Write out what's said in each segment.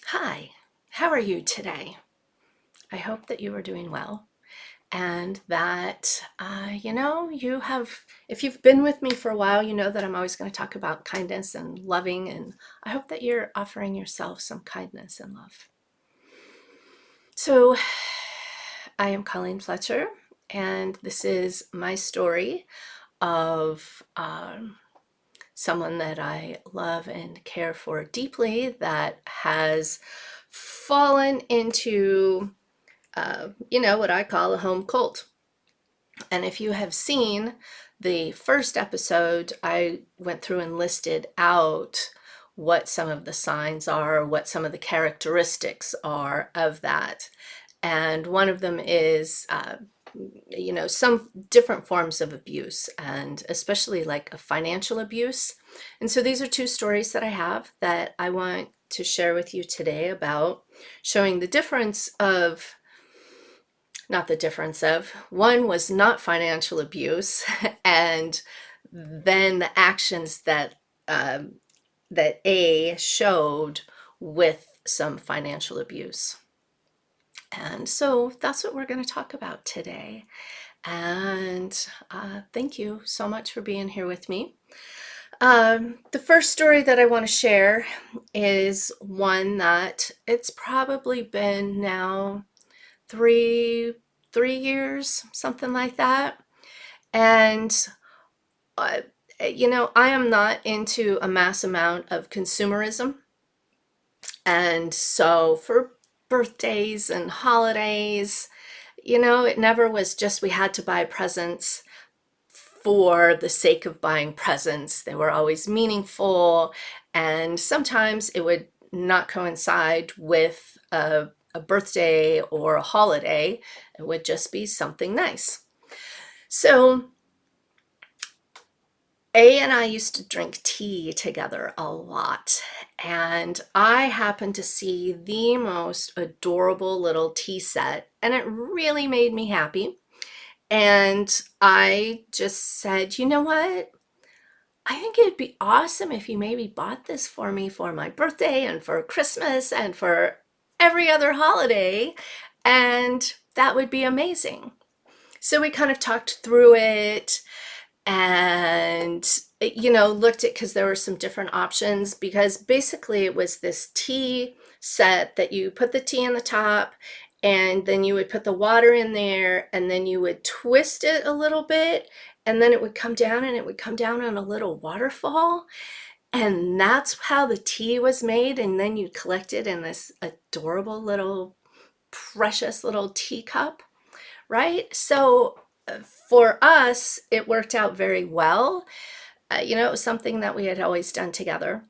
Hi, how are you today? I hope that you are doing well and that, if you've been with me for a while, you know that I'm always going to talk about kindness and loving, and I hope that you're offering yourself some kindness and love. So, I am Colleen Fletcher, and this is my story of someone that I love and care for deeply that has fallen into, what I call a home cult. And if you have seen the first episode, I went through and listed out what some of the signs are, what some of the characteristics are of that. And one of them is, some different forms of abuse, and especially like a financial abuse. And so these are two stories that I have that I want to share with you today about showing the difference of, not the difference of, one was not financial abuse, and then the actions that A showed with some financial abuse. And so that's what we're going to talk about today. And thank you so much for being here with me. The first story that I want to share is one that it's probably been now three years, something like that. And I am not into a mass amount of consumerism. And so for birthdays and holidays, it never was just we had to buy presents for the sake of buying presents. They were always meaningful, and sometimes it would not coincide with a birthday or a holiday. It would just be something nice. So A and I used to drink tea together a lot, and I happened to see the most adorable little tea set, and it really made me happy. And I just said, you know what? I think it'd be awesome if you maybe bought this for me for my birthday and for Christmas and for every other holiday, and that would be amazing. So we kind of talked through it and looked at, because there were some different options, because basically it was this tea set that you put the tea in the top, and then you would put the water in there, and then you would twist it a little bit, and then it would come down, and it would come down on a little waterfall, and that's how the tea was made. And then you'd collect it in this adorable little precious little teacup, right? So for us, it worked out very well. It was something that we had always done together.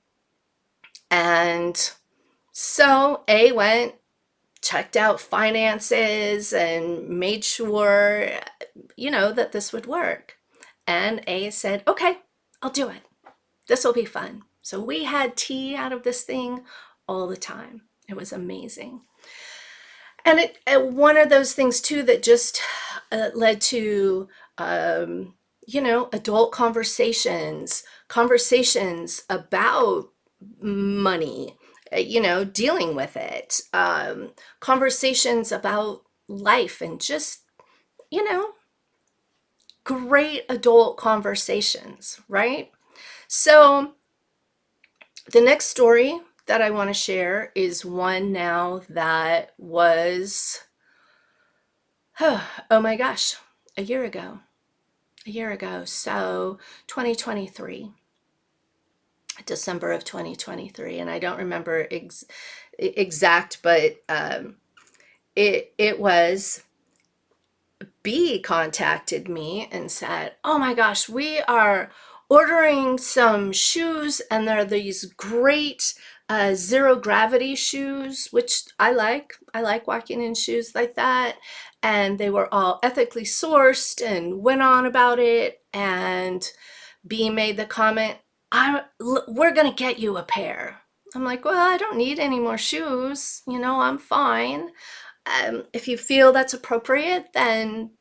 And so A went, checked out finances, and made sure, that this would work. And A said, okay, I'll do it. This will be fun. So we had tea out of this thing all the time. It was amazing. And one of those things too that just led to adult conversations about money, dealing with it, conversations about life, and just you know great adult conversations, right? So the next story that I want to share is one now that was, oh my gosh, a year ago. So 2023, December of 2023. And I don't remember exact, but it was, B contacted me and said, oh my gosh, we are ordering some shoes, and they're these great zero gravity shoes, which I like. I like walking in shoes like that. And they were all ethically sourced, and went on about it. And B made the comment, we're going to get you a pair. I'm like, well, I don't need any more shoes. I'm fine. If you feel that's appropriate, then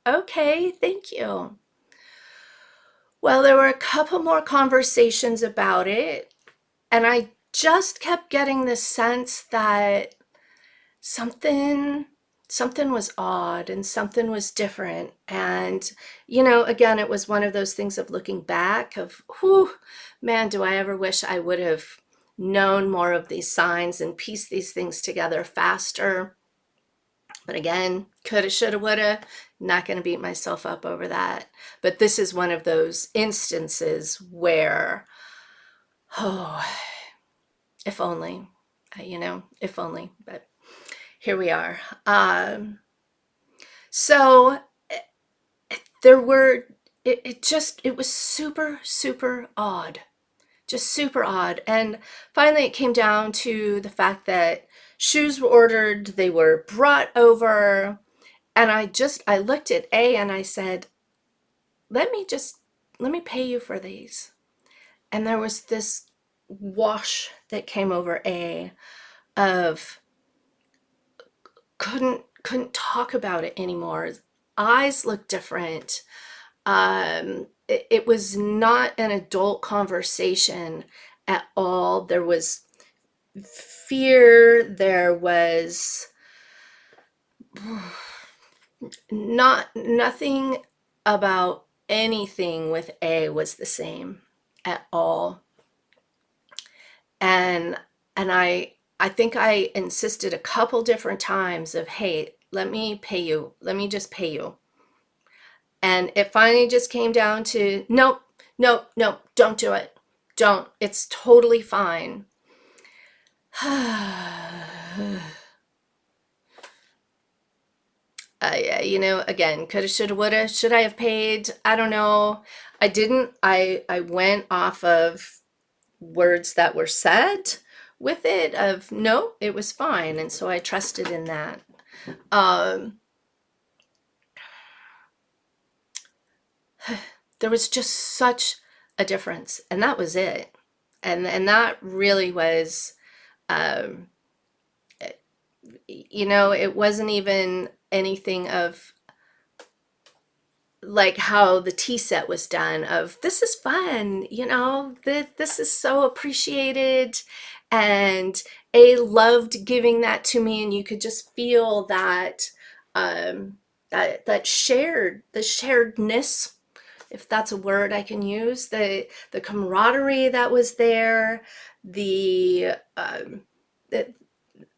okay, thank you. Well, there were a couple more conversations about it, and I just kept getting this sense that something something was odd and something was different. And again, it was one of those things of looking back of, whew, man, do I ever wish I would have known more of these signs and pieced these things together faster. But again, coulda, shoulda, woulda, not going to beat myself up over that. But this is one of those instances where, oh, if only, if only. But here we are. So there were, it was super, super odd, just super odd. And finally it came down to the fact that shoes were ordered, they were brought over, and I looked at A and I said, let me pay you for these. And there was this wash that came over A of couldn't talk about it anymore. His eyes looked different. It was not an adult conversation at all. There was fear. There was nothing about anything with A was the same at all. And I think I insisted a couple different times of, hey, let me pay you. Let me just pay you. And it finally just came down to, nope, nope, nope, don't do it. Don't. It's totally fine. Again, coulda, shoulda, woulda. Should I have paid? I don't know. I didn't. I went off of words that were said with it of, no, it was fine. And so I trusted in that. There was just such a difference, and that was it. And that really was, um, it wasn't even anything of like how the tea set was done of, this is fun, this is so appreciated, and A loved giving that to me, and you could just feel that, that shared, the sharedness, if that's a word I can use, the camaraderie that was there, the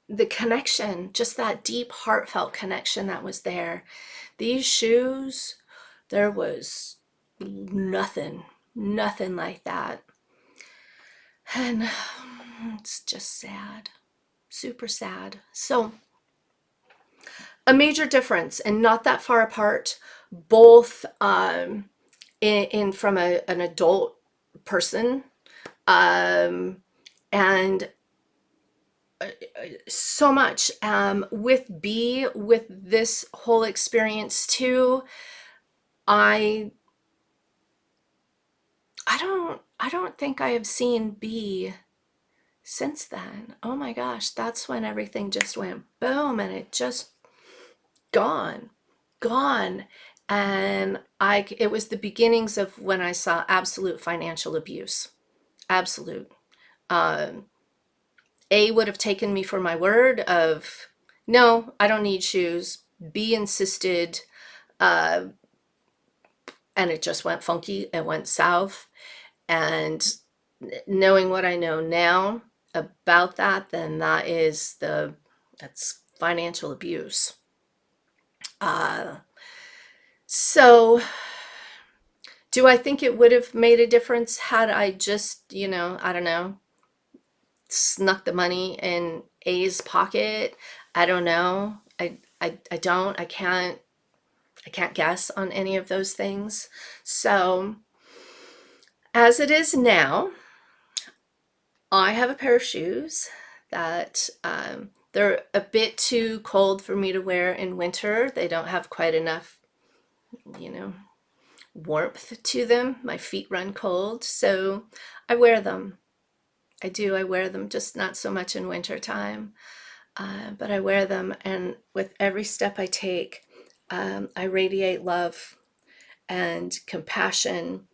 the connection, just that deep heartfelt connection that was there. These shoes, there was nothing like that. And it's just sad, super sad. So a major difference, and not that far apart, both in from an adult person, and so much with B, with this whole experience too. I don't think I have seen B since then. Oh my gosh, that's when everything just went boom, and it just gone. And it was the beginnings of when I saw absolute financial abuse. Absolute. A would have taken me for my word of, no, I don't need shoes. B insisted, and it just went funky. It went south. And knowing what I know now about that, then that's financial abuse. So do I think it would have made a difference had I just, I don't know, snuck the money in A's pocket? I don't know. I don't. I can't guess on any of those things. So as it is now, I have a pair of shoes that they're a bit too cold for me to wear in winter. They don't have quite enough, warmth to them. My feet run cold, so I wear them. I do. I wear them, just not so much in winter time, but I wear them, and with every step I take, I radiate love and compassion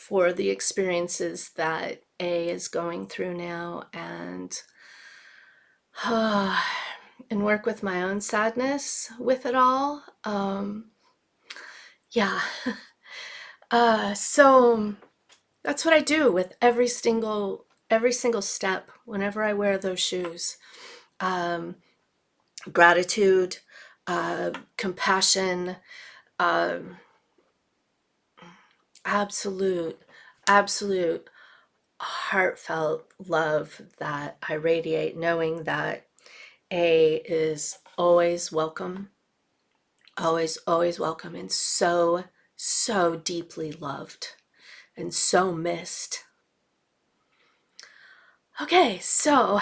for the experiences that A is going through now, and work with my own sadness with it all. Yeah. So that's what I do with every single step whenever I wear those shoes. Gratitude, compassion, um, absolute heartfelt love that I radiate, knowing that A is always welcome, always welcome, and so deeply loved and so missed. Okay, so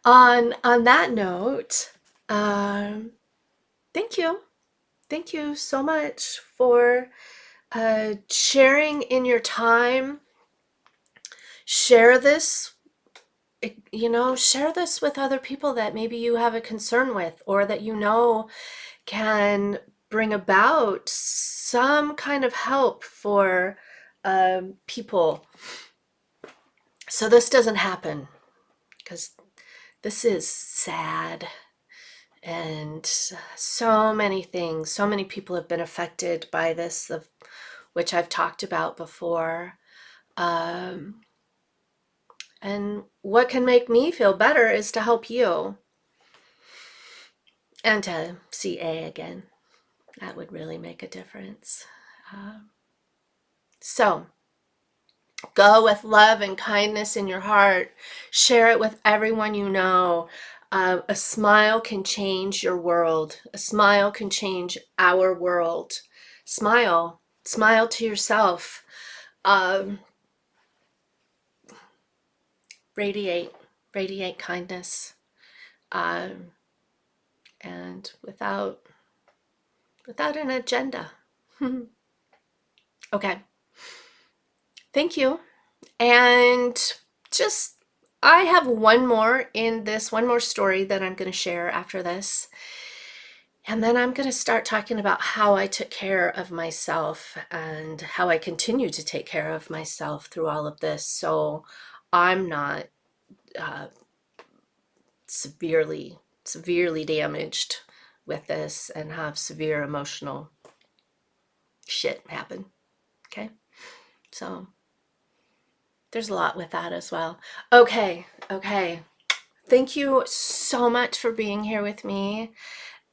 on that note, thank you. Thank you so much for sharing in your time. Share this, share this with other people that maybe you have a concern with, or that can bring about some kind of help for people. So this doesn't happen, because this is sad. And so many things, so many people have been affected by this, of which I've talked about before. And what can make me feel better is to help you, and to see A again. That would really make a difference. So go with love and kindness in your heart. Share it with everyone you know. A smile can change your world. A smile can change our world. Smile to yourself. Radiate kindness, and without an agenda. Okay. Thank you. And just, I have one more story that I'm going to share after this. And then I'm going to start talking about how I took care of myself and how I continue to take care of myself through all of this, so I'm not severely damaged with this and have severe emotional shit happen. Okay? So there's a lot with that as well. Okay. Thank you so much for being here with me.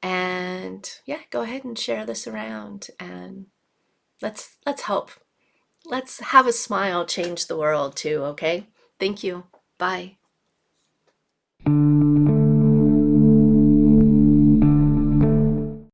And yeah, go ahead and share this around, and let's help. Let's have a smile change the world too, okay? Thank you. Bye.